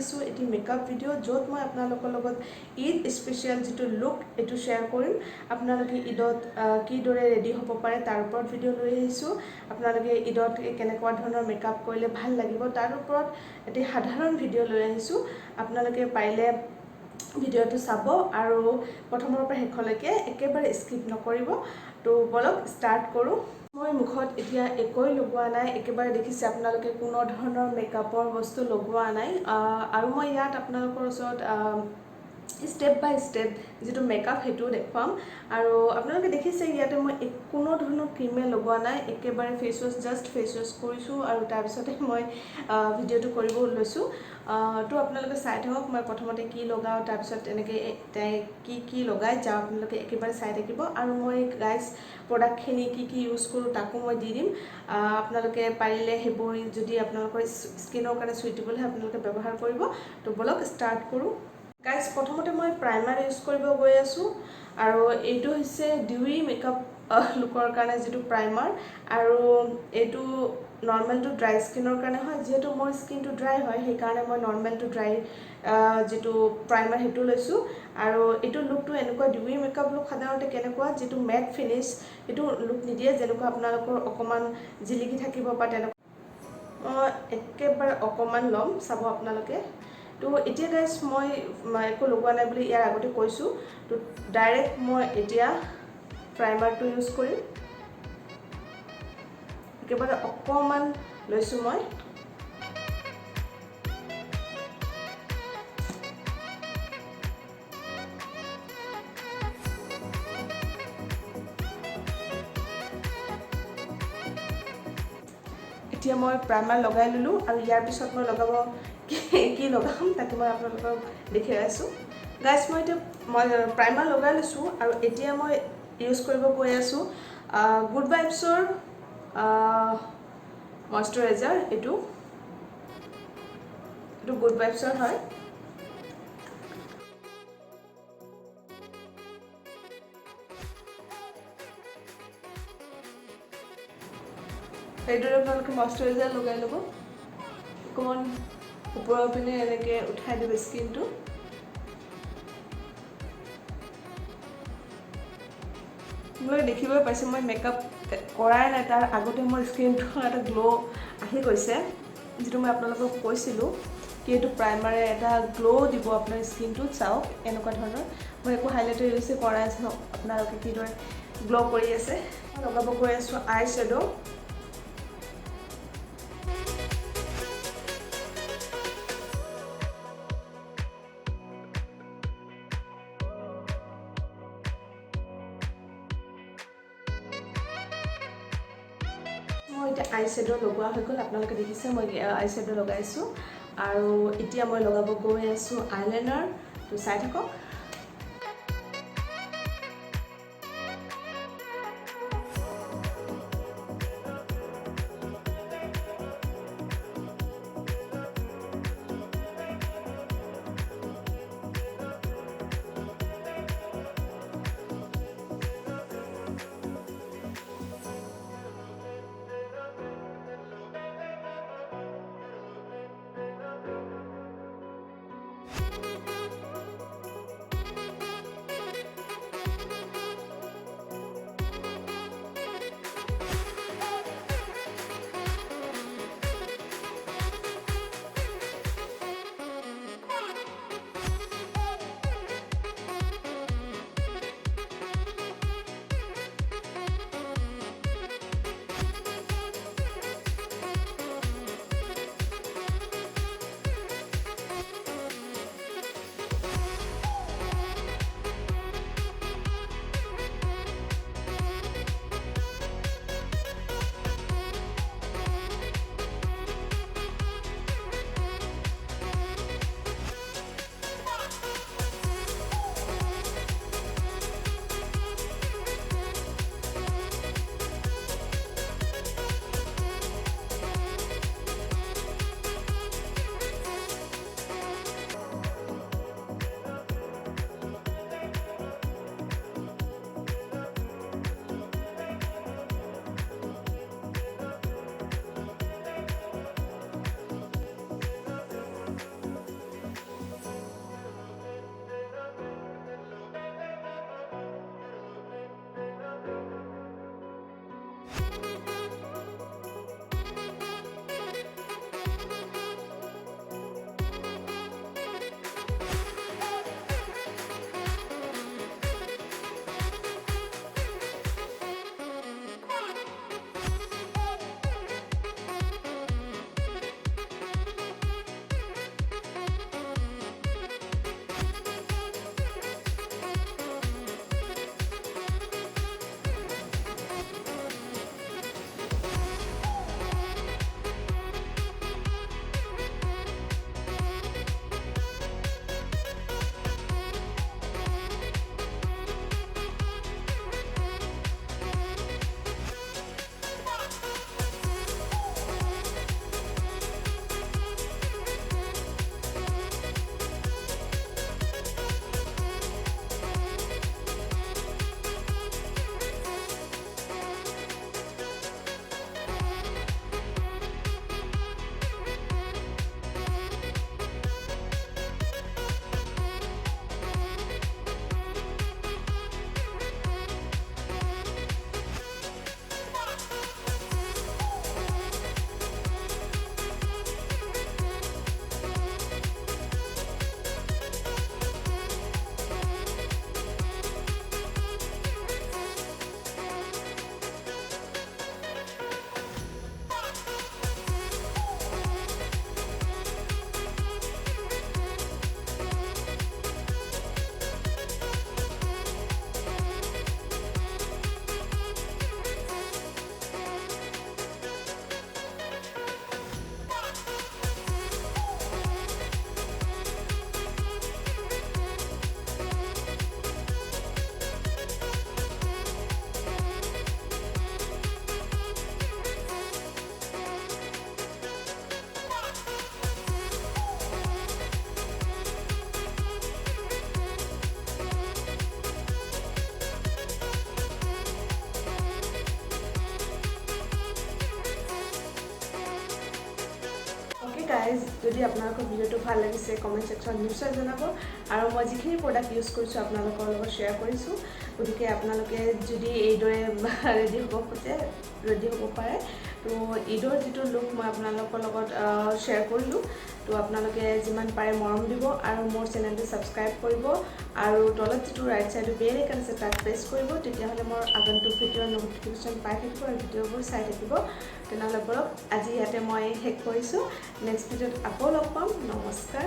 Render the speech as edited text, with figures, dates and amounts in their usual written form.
আহিছোঁ এটি makeup video' য'ত মই আপোনালোকৰ লগত ঈদ স্পেচিয়েল যিটো লুক এইটো শ্বেয়াৰ কৰিম আপোনালোকে ঈদত কিদৰে ৰেডি হ'ব পাৰে তাৰ ওপৰত ভিডিঅ' লৈ আহিছোঁ আপোনালোকে ঈদত কেনেকুৱা ধৰণৰ মেকআপ কৰিলে ভাল লাগিব তাৰ ওপৰত এটি সাধাৰণ ভিডিঅ' লৈ আহিছোঁ আপোনালোকে পাৰিলে ভিডিঅ'টো চাব আৰু প্ৰথমৰ পৰা শেষলৈকে একেবাৰে স্কিপ নকৰিব তো বলক ষ্টাৰ্ট কৰোঁ মই মুখত এতিয়া একোই লগোৱা নাই একেবাৰে দেখিছে আপোনালোকে কোনো ধৰণৰ মেকআপৰ বস্তু লগোৱা নাই আৰু মই ইয়াত আপোনালোকৰ ওচৰত স্টেপ বাই স্টেপ যেটো মেকআপ হেতু দেখুৱাম আৰু আপোনালোকে দেখিছে ইয়াতে মই কোনো ধৰণৰ ক্ৰীমে লগোৱা নাই একেবাৰে face wash just face wash কৰিছোঁ আৰু তাৰ পিছতে মই ভিডিঅ'টো কৰিব লৈছোঁ তো আপোনালোকে চাই থাকক মই প্ৰথমতে কি লগাও তাৰ পিছত এনেকৈ কি লগাই যাওঁ আপোনালোকে একেবাৰে চাই থাকিব আৰু মই গাইস প্ৰডাক্টখিনি কি ইউজ কৰোঁ তাকো মই দি দিম আপোনালোকে পাৰিলে হেবোৰ যদি আপোনালোকৰ স্কিনৰ কাৰণে সুইটেবল হয় আপোনালোকে ব্যৱহাৰ কৰিব তো বলক ষ্টাৰ্ট কৰোঁ গাইস প্ৰথমতে মই প্ৰাইমাৰ ইউজ কৰিব গৈ আছোঁ আৰু এইটো হৈছে ডিউই মেকআপ লুকৰ কাৰণে যেটো প্ৰাইমাৰ আৰু এইটো নৰ্মেল টু ড্ৰাই স্কিনৰ কাৰণে হয় যেহেতু মোৰ স্কিনটো ড্ৰাই হয় সেই কাৰণে মই নৰ্মেল টু ড্ৰাই যেটো প্ৰাইমাৰ হেতু লৈছোঁ আৰু এইটো লুকটো এনেকুৱা ডিউই মেকআপ লুক সাধাৰণতে কেনেকুৱা যেটো মেট ফিনিশ এইটো লুক নিদিয়ে যেনেকুৱা আপোনালোকৰ অকমান জিলিকি থাকিব বা তেনেকুৱা একেবাৰে অকমান লম চাব আপোনালোকে তো এতিয়া গাইস মই একো লগোৱা নাই বুলি ইয়াৰ আগতে কৈছোঁ তো ডাইৰেক্ট মই এতিয়া প্ৰাইমাৰটো ইউজ কৰিম একেবাৰে অকমান লৈছোঁ মই এতিয়া মই প্ৰাইমাৰ লগাই ললোঁ আৰু ইয়াৰ পিছত মই লগাব কি লগাম তাকে মই আপোনালোকক দেখাই আছোঁ গাইস মই এতিয়া প্ৰাইমাৰ লগাই লৈছোঁ আৰু এতিয়া মই ইউজ কৰিব গৈ আছোঁ গুড ভাইবছৰ ময়শ্চাৰাইজাৰ এইটো গুড ভাইবছৰ হয় এইদৰে আপোনালোকে ময়শ্চাৰাইজাৰ লগাই ল'ব অকণমান ওপৰৰ পিনে এনেকৈ উঠাই দিব স্কিনটো আপোনালোকে দেখিবলৈ পাইছে মই মেকআপ কৰাই নাই তাৰ আগতে মোৰ স্কিনটো এটা গ্লো আহি গৈছে যেটো মই আপোনালোকক কৈছিলোঁ কি এইটো প্ৰাইমাৰে এটা গ্লো দিব আপোনাৰ স্কিনটোত চাওক এনেকুৱা ধৰণৰ মই একো হাইলাইটাৰ ইউজ কৰাই আছোঁ আপোনালোকে কিদৰে গ্লো কৰি আছে মই লগাব গৈ আছোঁ আই শ্বেডো এতিয়া আই শ্বেডো লগোৱা হৈ গ'ল আপোনালোকে দেখিছে মই আই শ্বেডো লগাইছোঁ আৰু এতিয়া মই লগাব গৈ আছোঁ আইলাইনাৰ তো চাই থাকক গাইজ যদি আপোনালোকৰ ভিডিঅ'টো ভাল লাগিছে কমেণ্ট ছেকশ্যন নিশ্চয় জনাব আৰু মই যিখিনি প্ৰডাক্ট ইউজ কৰিছোঁ আপোনালোকৰ লগত শ্বেয়াৰ কৰিছোঁ গতিকে আপোনালোকে যদি এইদৰে ৰেডি হ'ব খোজে ৰেডি হ'ব পাৰে তো ঈদৰ যিটো লুক মই আপোনালোকৰ লগত শ্বেয়াৰ কৰিলোঁ তো আপোনালোকে যিমান পাৰে মৰম দিব আৰু মোৰ চেনেলটো ছাবস্ক্ৰাইব কৰিব আৰু তলত যিটো ৰাইট ছাইডত বেল আইকন আছে তাক প্ৰেছ কৰিব তেতিয়াহ'লে মোৰ আগন্তুক ভিডিঅ'ৰ ন'টিফিকেশ্যন পাই থাকিব আৰু ভিডিঅ'বোৰ চাই থাকিব তেনেহ'লে বলক আজি ইয়াতে মই শেষ কৰিছোঁ নেক্সট ভিডিঅ'ত আকৌ লগ পাম নমস্কাৰ